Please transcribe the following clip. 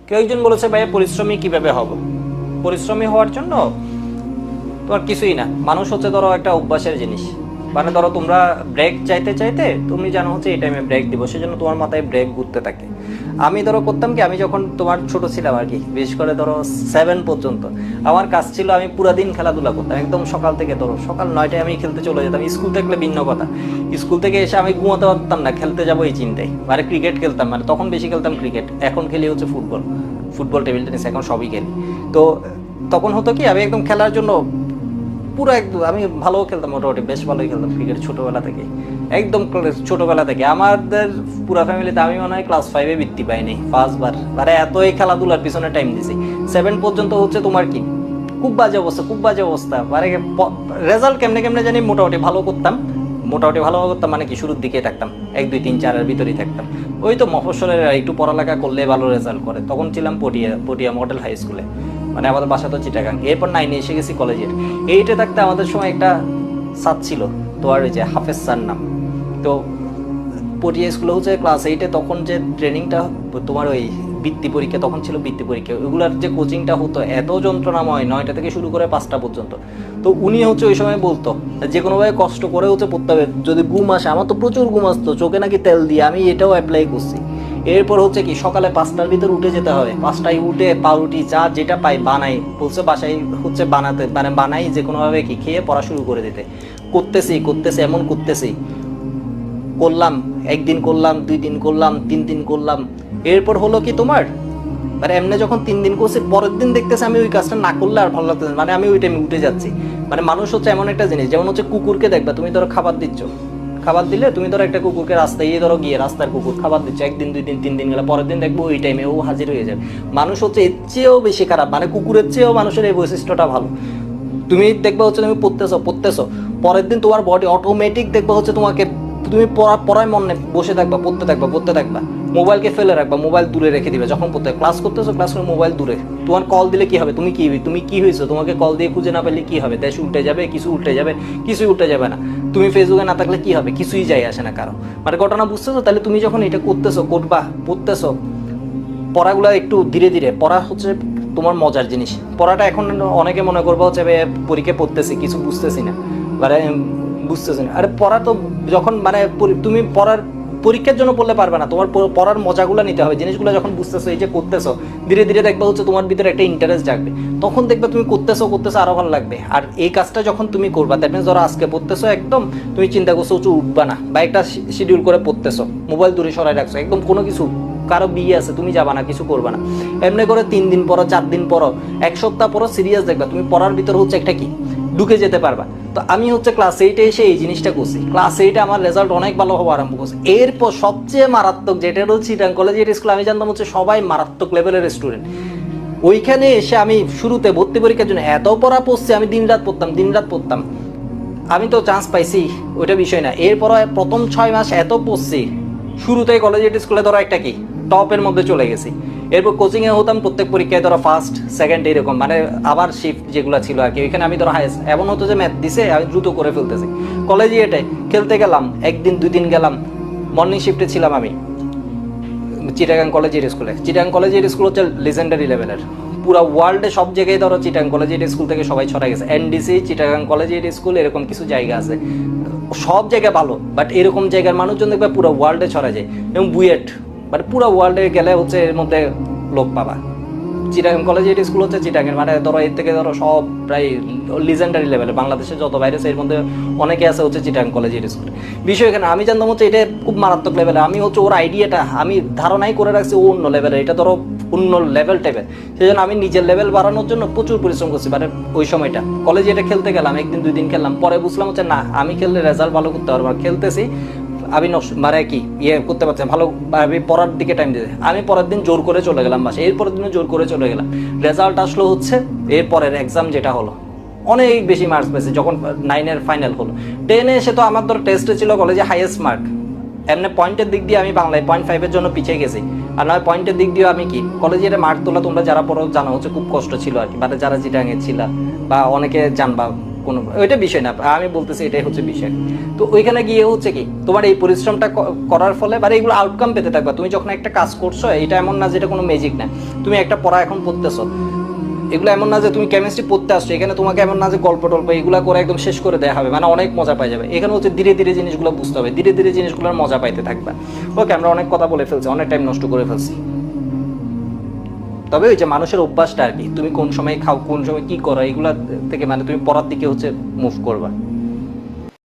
কেউ একজন বলেছে ভাইয়া পরিশ্রমী কিভাবে হব। পরিশ্রমী হওয়ার জন্য তোমার কিছুই না, মানুষ হচ্ছে ধরো একটা অভ্যাসের জিনিস। মানে ধরো তোমরা ব্রেক চাইতে চাইতে তুমি জানো হচ্ছে এই টাইমে ব্রেক দিব, সেজন্য তোমার মাথায় ব্রেক ঘুরতে থাকে। আমি ধরো করতাম কি, আমি যখন তোমার ছোট ছিলাম আর কি, বিশেষ করে ধরো 7 পর্যন্ত আমার কাজ ছিল আমি পুরা দিন খেলাধুলা করতাম, একদম সকাল থেকে ধরো সকাল 9টায় আমি খেলতে চলে যেতাম। স্কুল থাকলে ভিন্ন কথা, স্কুল থেকে এসে আমি ঘুমাতে পারতাম না, খেলতে যাবো এই চিন্তায়। মানে ক্রিকেট খেলতাম, মানে তখন বেশি খেলতাম ক্রিকেট, এখন খেলি হচ্ছে ফুটবল, ফুটবল টেবিল টেনিস এখন সবই খেলি। তো তখন হতো কি, আমি একদম খেলার জন্য পুরো একদম আমি ভালো খেলতাম, মোটামুটি বেশ ভালোই খেলতাম ক্রিকেট ছোটোবেলা থেকে, একদম ছোটোবেলা থেকে। আমাদের পুরো ফ্যামিলিতে আমি মনে হয় ক্লাস 5-এ বৃত্তি পাইনি ফার্স্টবার, মানে এতই খেলাধুলার পিছনে টাইম দিছি। 7 পর্যন্ত হচ্ছে তোমার কি খুব বাজে অবস্থা, খুব বাজে অবস্থা। মানে রেজাল্ট কেমনে কেমনে জানি মোটামুটি ভালো করতাম, মোটামুটি ভালো করতাম, মানে কি শুরুর দিকে থাকতাম 1 2 3 4-এর ভিতরেই থাকতাম। ওই তো মফস্বলের একটু পড়ালেখা করলে ভালো রেজাল্ট করে, তখন ছিলাম পটিয়া মডেল হাই স্কুলে, মানে আমাদের বাসা তো চিটাগাং। এরপর 9-এ এসে গেছি কলেজের। 8-এ থাকতে আমাদের সময় একটা স্যার ছিল, তো আর ওই যে হাফেজ স্যার নাম। তো পটিয়া স্কুলে হচ্ছে ক্লাস 8-এ তখন যে ট্রেনিংটা তোমার ওই বৃত্তি পরীক্ষা, তখন ছিল বৃত্তি পরীক্ষা, ওইগুলার যে কোচিংটা হতো এত যন্ত্রণাময়, 9টা থেকে শুরু করে 5টা পর্যন্ত। তো উনি হচ্ছে ওই সময় বলতো যে কোনোভাবে কষ্ট করে হচ্ছে পড়তে হবে, যদি ঘুম আসে, আমার তো প্রচুর ঘুম আসতো, চোখে নাকি তেল দিয়ে, আমি এটাও অ্যাপ্লাই করছি। এরপর হচ্ছে কি সকালে 5টার ভিতর উঠে যেতে হবে, 5টায় উঠে পাউরুটি চা যেটা পাই বানাই, বলছে বাসায় হচ্ছে বানাতে, মানে বানাই যে কোনোভাবে কি খেয়ে পড়া শুরু করে দিতে। করতেছি এমন করতেছি, করলাম, 1 দিন করলাম, 2 দিন করলাম, 3 দিন করলাম। এরপর হলো কি তোমার, মানে এমনি যখন 3 দিন করছি, পরের দিন দেখতেছি আমি ওই কাজটা না করলে আর ভালো লাগতেছে, মানে আমি ওই টাইমে উঠে যাচ্ছি। মানে মানুষ হচ্ছে এমন একটা জিনিস, যেমন হচ্ছে কুকুরকে দেখবা, তুমি ধরো খাবার দিচ্ছ, খাবার দিলে তুমি ধরো একটা কুকুরকে রাস্তায় ধরো গিয়ে রাস্তার কুকুর খাবার দিচ্ছ, 1 দিন 2 দিন 3 দিন গেলে পরের দিন দেখবো ওই টাইমে ও হাজির হয়ে যাবে। মানুষ হচ্ছে এর চেয়েও বেশি খারাপ, মানে কুকুরের চেয়েও মানুষের এই বৈশিষ্ট্যটা ভালো। তুমি দেখবা হচ্ছে তুমি পড়তেছো, পরের দিন তোমার বডি অটোমেটিক দেখবা হচ্ছে তোমাকে, তুমি পড়ায় মনে বসে থাকবা, পড়তে থাকবা, মোবাইলকে ফেলে রাখবা, মোবাইল দূরে রেখে দিবে। যখন ক্লাস করতেছো, ক্লাস করে মোবাইল দূরে, তোমার কল দিলে কি হবে, তুমি কি হয়েছো, তোমাকে কল দিয়ে খুঁজে না পেলে কি হবে, দেশ উল্টে যাবে, কিছুই উল্টে যাবে না। তুমি ফেসবুকে না থাকলে কি হবে, কিছুই যায় আসে না কারো। মানে ঘটনা বুঝতেছো? তাহলে তুমি যখন এটা পড়তেছো, পড়াগুলো একটু ধীরে ধীরে পড়া হচ্ছে তোমার মজার জিনিস। পড়াটা এখন অনেকে মনে করবো হচ্ছে পরীক্ষা পড়তেছি কিছু বুঝতেছি না, মানে বুঝতেছি না। আরে পড়া তো যখন মানে তুমি পরীক্ষার জন্য পড়লে পারবে না, তোমার পড়ার মজাগুলো নিতে হবে, জিনিসগুলো যখন বুঝতেছো, এই যে করতেছো ধীরে ধীরে দেখবা হচ্ছে তোমার ভিতরে একটা ইন্টারেস্ট জাগবে, তখন দেখবে তুমি করতেছো আরো ভালো লাগবে। আর এই কাজটা যখন তুমি করবা, দ্যাট মিনস ধরো আজকে পড়তেছো, একদম তুমি চিন্তা করছো উঠবা না, বা একটা শিডিউল করে পড়তেছো, মোবাইল দূরে সরাই রাখছো, একদম কোনো কিছু, কারো বিয়ে আছে তুমি যাবা না, কিছু করবা না, এমনি করে 3 দিন পরো, 4 দিন পরো, 1 সপ্তাহ পরো সিরিয়াস দেখবা তুমি পড়ার ভিতর হচ্ছে একটা কি ঢুকে যেতে পারবা। তো আমি হচ্ছে ক্লাস 8-এ এসে এই জিনিসটা করছি, ক্লাস 8-এ আমার রেজাল্ট অনেক ভালো হওয়া আরম্ভ করছে। এরপর সবচেয়ে মারাত্মক যেটা হচ্ছে চিটাগাং কলেজের স্কুল, আমি জানতাম হচ্ছে সবাই মারাত্মক লেভেলের স্টুডেন্ট। ওইখানে এসে আমি শুরুতে ভর্তি পরীক্ষার জন্য এত পড়া পড়ছি, আমি দিন রাত পড়তাম। আমি তো চান্স পাইছি, ওইটা বিষয় না। এরপর প্রথম 6 মাস এত পড়ছি, শুরুতে কলেজের স্কুলে ধরো একটা কি টপের মধ্যে চলে গেছি। এরপর কোচিংয়ে হতাম, প্রত্যেক পরীক্ষায় ধরো ফার্স্ট সেকেন্ড এরকম, মানে আবার শিফট যেগুলো ছিল আর কি, ওইখানে আমি ধরো হাইস্ট, এমন হতো যে ম্যাথ দিছে আমি দ্রুত করে ফেলতেছি। কলেজে খেলতে গেলাম, 1 দিন 2 দিন গেলাম, মর্নিং শিফটে ছিলাম আমি চিটাগাং কলেজের স্কুল হচ্ছে লিজেন্ডারি লেভেলের, পুরো ওয়ার্ল্ডে সব জায়গায় ধরো চিটাগাং কলেজের স্কুল থেকে সবাই ছড়া গেছে। এনডিসি চিটাগাং কলেজের স্কুল এরকম কিছু জায়গা আছে, সব জায়গায় ভালো, বাট এরকম জায়গার মানুষজন দেখবে পুরো ওয়ার্ল্ডে ছড়া যায়। এবং বুয়েট, মানে পুরো ওয়ার্ল্ডে গেলে হচ্ছে এর মধ্যে লোক পাবা। চিটাগাং কলেজের স্কুল হচ্ছে চিটাগাংয়ের, মানে ধরো এর থেকে ধরো সব প্রায় লিজেন্ডারি লেভেলে, বাংলাদেশে যত বাইরে এর মধ্যে অনেকে আছে হচ্ছে চিটাগাং কলেজের স্কুলে। বিষয় এখানে আমি জানতাম হচ্ছে এটা খুব মারাত্মক লেভেলে, আমি হচ্ছে ওর আইডিয়াটা আমি ধারণাই করে রাখছি ও অন্য লেভেলে, এটা ধরো অন্য লেভেল টাইপের। সেই জন্য আমি নিজের লেভেল বাড়ানোর জন্য প্রচুর পরিশ্রম করছি। মানে ওই সময়টা কলেজে এটা খেলতে গেলাম, 1 দিন 2 দিন খেললাম, পরে বুঝলাম হচ্ছে না, আমি খেললে রেজাল্ট ভালো করতে পারবো। খেলতেছি আমি মানে কি করতে পারছি ভালো, আমি পড়ার দিকে টাইম দিতে, আমি পরের দিন জোর করে চলে গেলাম বাসে, এরপরের দিনও জোর করে চলে গেলাম। রেজাল্ট আসলো হচ্ছে এরপরের এক্সাম যেটা হলো, অনেক বেশি মার্কস পেয়েছি যখন 9-এর ফাইনাল হলো। 10-এ এসে তো আমার ধর টেস্টে ছিল কলেজে হাইয়েস্ট মার্ক, এমনি পয়েন্টের দিক দিয়ে আমি বাংলায় 0.5-এর জন্য পিছিয়ে গেছি, আর নয় পয়েন্টের দিক দিয়ে আমি কি কলেজে মার্ক তোলা তোমরা যারা পড়ো জানো হচ্ছে খুব কষ্ট ছিল আর কি, মানে যারা চিটাগাংয়ে ছিল বা অনেকে জানবা কোনো ওইটা বিষয় না, আমি বলতেছি এটাই হচ্ছে বিষয়। তো ওইখানে গিয়ে হচ্ছে কি তোমার এই পরিশ্রমটা করার ফলে মানে এগুলো আউটকাম পেতে থাকবা। তুমি যখন একটা কাজ করছো, এটা এমন না যে এটা কোনো ম্যাজিক না। তুমি একটা পড়া এখন পড়তেছো, এগুলো এমন না যে তুমি কেমিস্ট্রি পড়তে আসছো, এখানে তোমাকে এমন না যে গল্প টল্প এগুলো করে একদম শেষ করে দেওয়া হবে, মানে অনেক মজা পাই যাবে। এখানে হচ্ছে ধীরে ধীরে জিনিসগুলো বুঝতে হবে, ধীরে ধীরে জিনিসগুলোর মজা পাইতে থাকবা। ওকে, আমরা অনেক কথা বলে ফেলছি, অনেক টাইম নষ্ট করে ফেলছি। তবে ওই যে মানুষের অভ্যাসটা আর কি, তুমি কোন সময় খাও, কোন সময় কি করো, এগুলা থেকে মানে তুমি পড়ার দিকে হচ্ছে মুভ করবা।